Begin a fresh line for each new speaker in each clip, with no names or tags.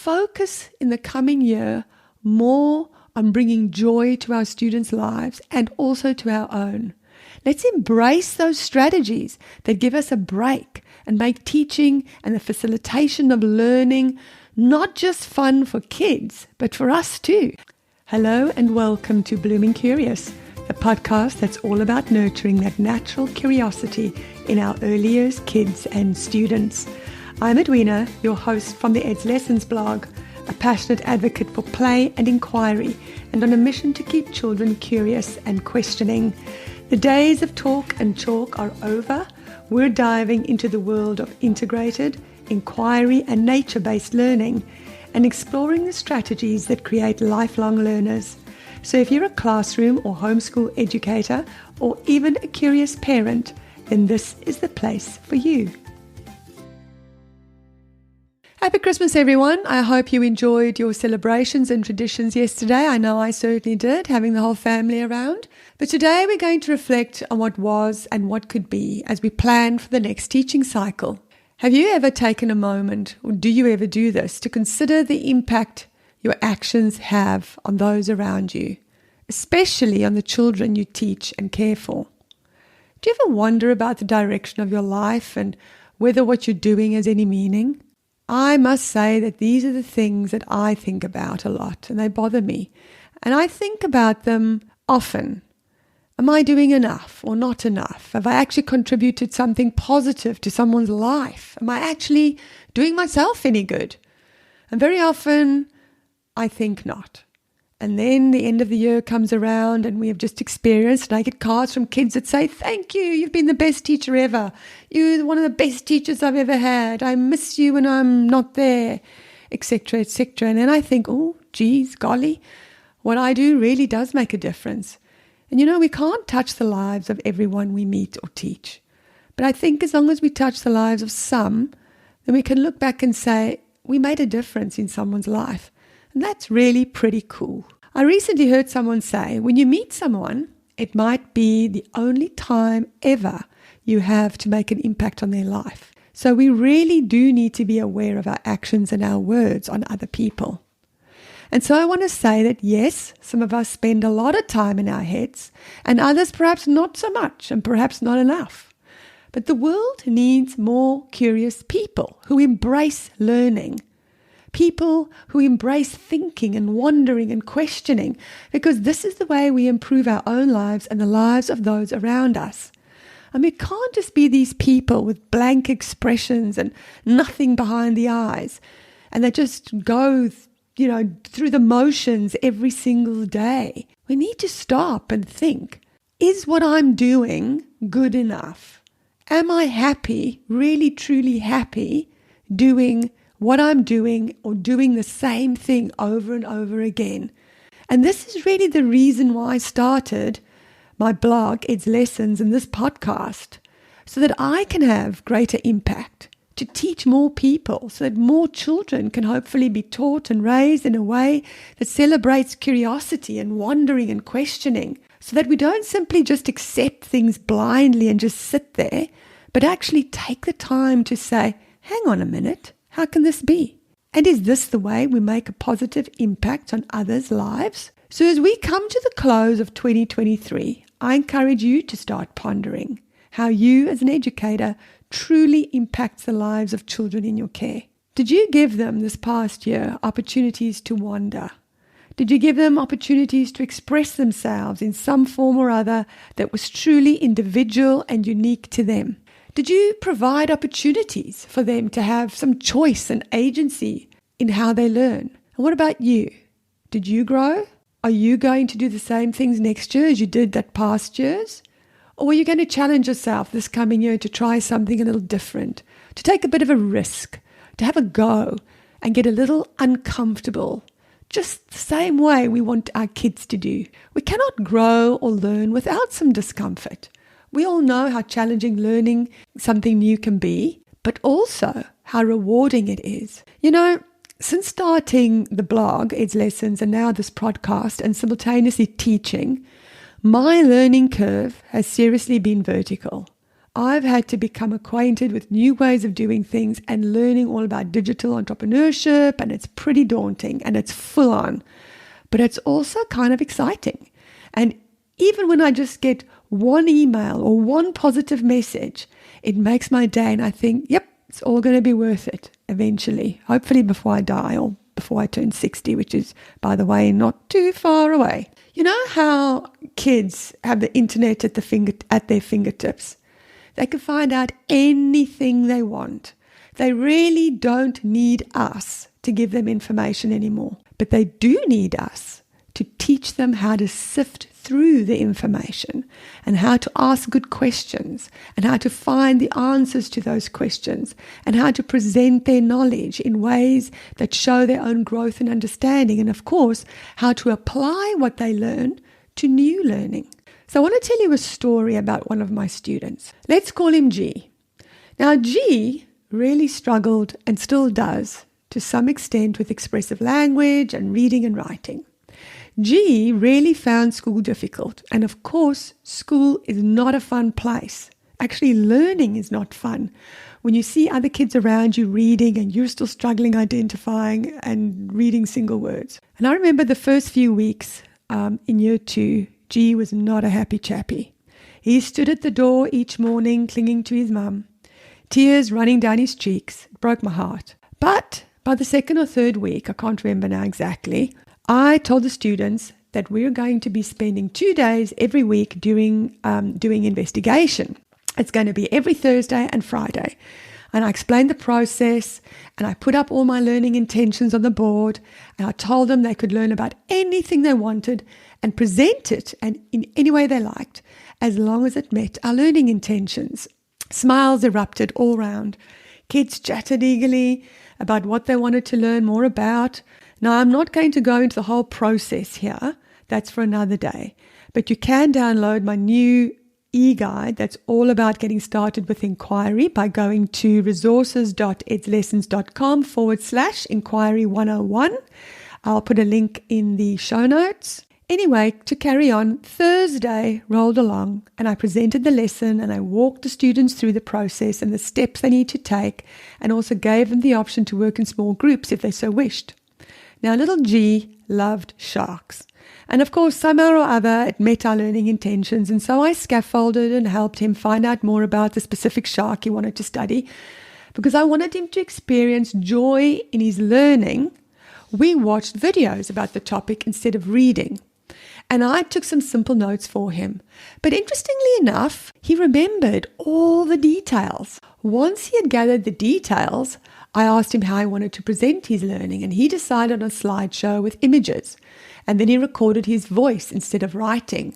focus in the coming year more on bringing joy to our students' lives and also to our own. Let's embrace those strategies that give us a break and make teaching and the facilitation of learning not just fun for kids, but for us too. Hello and welcome to Blooming Curious, a podcast that's all about nurturing that natural curiosity in our early years kids and students. I'm Edwina, your host from the Ed's Lessons blog, a passionate advocate for play and inquiry, and on a mission to keep children curious and questioning. The days of talk and chalk are over. We're diving into the world of integrated, inquiry and nature-based learning and exploring the strategies that create lifelong learners. So if you're a classroom or homeschool educator or even a curious parent, then this is the place for you. Happy Christmas, everyone. I hope you enjoyed your celebrations and traditions yesterday. I know I certainly did, having the whole family around. But today we're going to reflect on what was and what could be as we plan for the next teaching cycle. Have you ever taken a moment, or do you ever do this, to consider the impact your actions have on those around you, especially on the children you teach and care for? Do you ever wonder about the direction of your life and whether what you're doing has any meaning? I must say that these are the things that I think about a lot, and they bother me. And I think about them often. Am I doing enough or not enough? Have I actually contributed something positive to someone's life? Am I actually doing myself any good? And very often, I think not. And then the end of the year comes around and we have just experienced, and I get cards from kids that say, "Thank you, you've been the best teacher ever. You're one of the best teachers I've ever had. I miss you when I'm not there," etc., etc. And then I think, oh, geez, golly, what I do really does make a difference. And we can't touch the lives of everyone we meet or teach. But I think as long as we touch the lives of some, then we can look back and say, we made a difference in someone's life. And that's really pretty cool. I recently heard someone say, when you meet someone, it might be the only time ever you have to make an impact on their life. So we really do need to be aware of our actions and our words on other people. And so I want to say that yes, some of us spend a lot of time in our heads, and others perhaps not so much, and perhaps not enough. But the world needs more curious people who embrace learning. People who embrace thinking and wondering and questioning, because this is the way we improve our own lives and the lives of those around us. And we can't just be these people with blank expressions and nothing behind the eyes, and they just go, through the motions every single day. We need to stop and think, is what I'm doing good enough? Am I happy, really truly happy, doing what I'm doing or doing the same thing over and over again? And this is really the reason why I started my blog, Ed's Lessons, and this podcast, so that I can have greater impact, to teach more people, so that more children can hopefully be taught and raised in a way that celebrates curiosity and wondering and questioning, so that we don't simply just accept things blindly and just sit there, but actually take the time to say, hang on a minute, how can this be? And is this the way we make a positive impact on others' lives? So as we come to the close of 2023, I encourage you to start pondering how you as an educator truly impacts the lives of children in your care. Did you give them this past year opportunities to wander? Did you give them opportunities to express themselves in some form or other that was truly individual and unique to them? Did you provide opportunities for them to have some choice and agency in how they learn? And what about you? Did you grow? Are you going to do the same things next year as you did that past years? Or are you going to challenge yourself this coming year to try something a little different, to take a bit of a risk, to have a go and get a little uncomfortable, just the same way we want our kids to do? We cannot grow or learn without some discomfort. We all know how challenging learning something new can be, but also how rewarding it is. Since starting the blog, Ed's Lessons, and now this podcast, and simultaneously teaching, my learning curve has seriously been vertical. I've had to become acquainted with new ways of doing things and learning all about digital entrepreneurship, and it's pretty daunting and it's full on. But it's also kind of exciting. And even when I just get one email or one positive message, it makes my day, and I think, yep, it's all going to be worth it eventually, hopefully before I die or before I turn 60, which is, by the way, not too far away. You know how kids have the internet at their fingertips? They can find out anything they want. They really don't need us to give them information anymore, but they do need us to teach them how to sift through the information and how to ask good questions and how to find the answers to those questions and how to present their knowledge in ways that show their own growth and understanding, and of course, how to apply what they learn to new learning. So I want to tell you a story about one of my students. Let's call him G. Now, G really struggled and still does to some extent with expressive language and reading and writing. G really found school difficult, and of course, school is not a fun place. Actually, learning is not fun. When you see other kids around you reading and you're still struggling identifying and reading single words. And I remember the first few weeks in year 2, G was not a happy chappy. He stood at the door each morning clinging to his mum, tears running down his cheeks. It broke my heart. But by the second or third week, I can't remember now exactly, I told the students that we're going to be spending 2 days every week doing investigation. It's going to be every Thursday and Friday. And I explained the process, and I put up all my learning intentions on the board, and I told them they could learn about anything they wanted and present it and in any way they liked, as long as it met our learning intentions. Smiles erupted all round. Kids chatted eagerly about what they wanted to learn more about. Now, I'm not going to go into the whole process here. That's for another day. But you can download my new e-guide that's all about getting started with inquiry by going to resources.edslessons.com/inquiry 101. I'll put a link in the show notes. Anyway, to carry on, Thursday rolled along and I presented the lesson and I walked the students through the process and the steps they need to take, and also gave them the option to work in small groups if they so wished. Now, little G loved sharks. And of course, somehow or other, it met our learning intentions. And so I scaffolded and helped him find out more about the specific shark he wanted to study. Because I wanted him to experience joy in his learning, we watched videos about the topic instead of reading. And I took some simple notes for him. But interestingly enough, he remembered all the details. Once he had gathered the details, I asked him how he wanted to present his learning, and he decided on a slideshow with images. And then he recorded his voice instead of writing.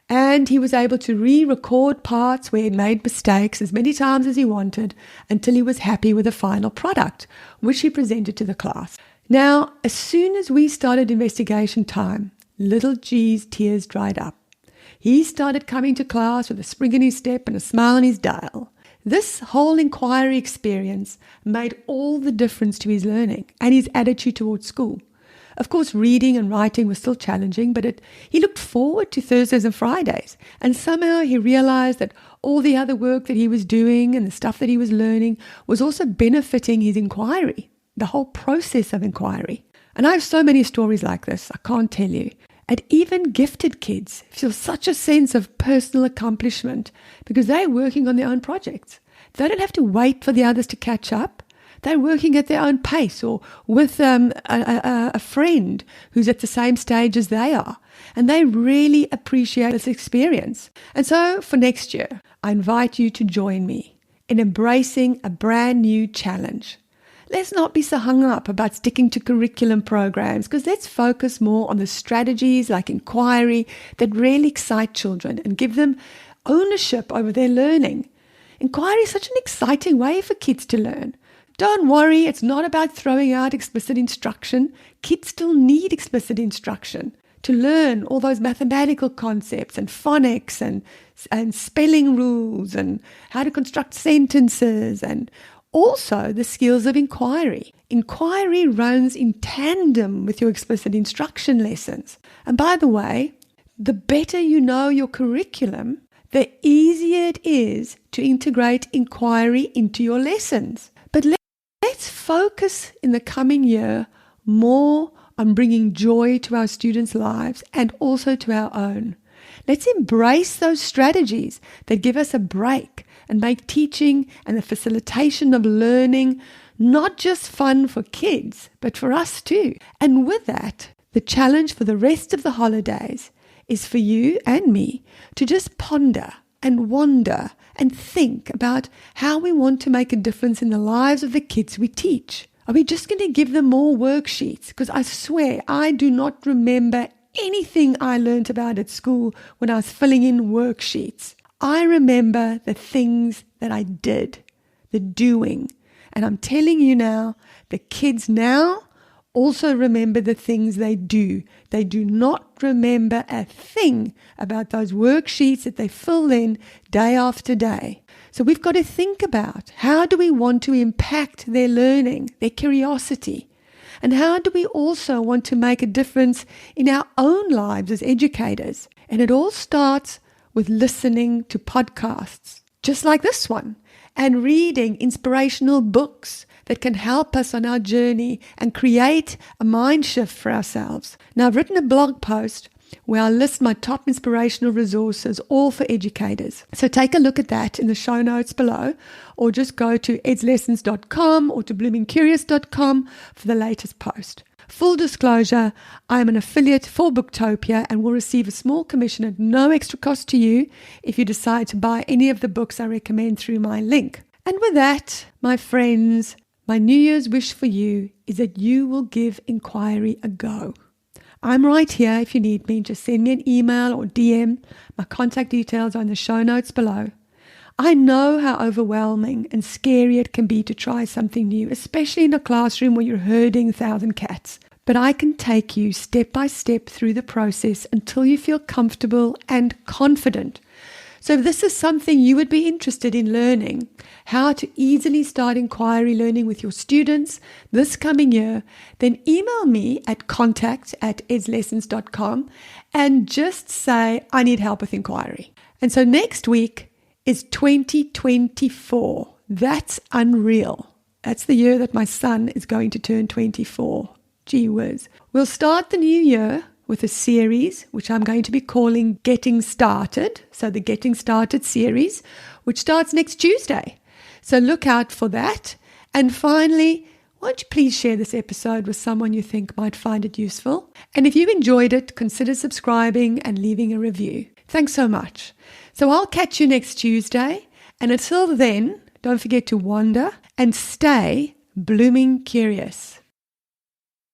And he was able to re-record parts where he made mistakes as many times as he wanted until he was happy with the final product, which he presented to the class. Now, as soon as we started investigation time, little G's tears dried up. He started coming to class with a spring in his step and a smile on his dial. This whole inquiry experience made all the difference to his learning and his attitude towards school. Of course, reading and writing was still challenging, but he looked forward to Thursdays and Fridays. And somehow he realized that all the other work that he was doing and the stuff that he was learning was also benefiting his inquiry, the whole process of inquiry. And I have so many stories like this, I can't tell you. And even gifted kids feel such a sense of personal accomplishment because they're working on their own projects. They don't have to wait for the others to catch up. They're working at their own pace or with a friend who's at the same stage as they are. And they really appreciate this experience. And so for next year, I invite you to join me in embracing a brand new challenge. Let's not be so hung up about sticking to curriculum programs, because let's focus more on the strategies like inquiry that really excite children and give them ownership over their learning. Inquiry is such an exciting way for kids to learn. Don't worry, it's not about throwing out explicit instruction. Kids still need explicit instruction to learn all those mathematical concepts and phonics and spelling rules and how to construct sentences, and also the skills of inquiry. Inquiry runs in tandem with your explicit instruction lessons. And by the way, the better you know your curriculum, the easier it is to integrate inquiry into your lessons. But let's focus in the coming year more on bringing joy to our students' lives and also to our own. Let's embrace those strategies that give us a break and make teaching and the facilitation of learning not just fun for kids, but for us too. And with that, the challenge for the rest of the holidays is for you and me to just ponder and wonder and think about how we want to make a difference in the lives of the kids we teach. Are we just going to give them more worksheets? Because I swear I do not remember anything I learned about at school when I was filling in worksheets. I remember the things that I did, the doing. And I'm telling you now, the kids now also remember the things they do. They do not remember a thing about those worksheets that they fill in day after day. So we've got to think about, how do we want to impact their learning, their curiosity? And how do we also want to make a difference in our own lives as educators? And it all starts with listening to podcasts, just like this one, and reading inspirational books that can help us on our journey and create a mind shift for ourselves. Now, I've written a blog post where I list my top inspirational resources, all for educators. So take a look at that in the show notes below, or just go to edslessons.com or to bloomingcurious.com for the latest post. Full disclosure, I am an affiliate for Booktopia and will receive a small commission at no extra cost to you if you decide to buy any of the books I recommend through my link. And with that, my friends, my New Year's wish for you is that you will give inquiry a go. I'm right here if you need me. Just send me an email or DM. My contact details are in the show notes below. I know how overwhelming and scary it can be to try something new, especially in a classroom where you're herding 1,000 cats. But I can take you step by step through the process until you feel comfortable and confident. So if this is something you would be interested in learning, how to easily start inquiry learning with your students this coming year, then email me at contact@edslessons.com and just say, I need help with inquiry. And so next week is 2024. That's unreal. That's the year that my son is going to turn 24. Gee whiz. We'll start the new year with a series, which I'm going to be calling Getting Started. So the Getting Started series, which starts next Tuesday. So look out for that. And finally, won't you please share this episode with someone you think might find it useful? And if you enjoyed it, consider subscribing and leaving a review. Thanks so much. So I'll catch you next Tuesday. And until then, don't forget to wander and stay blooming curious.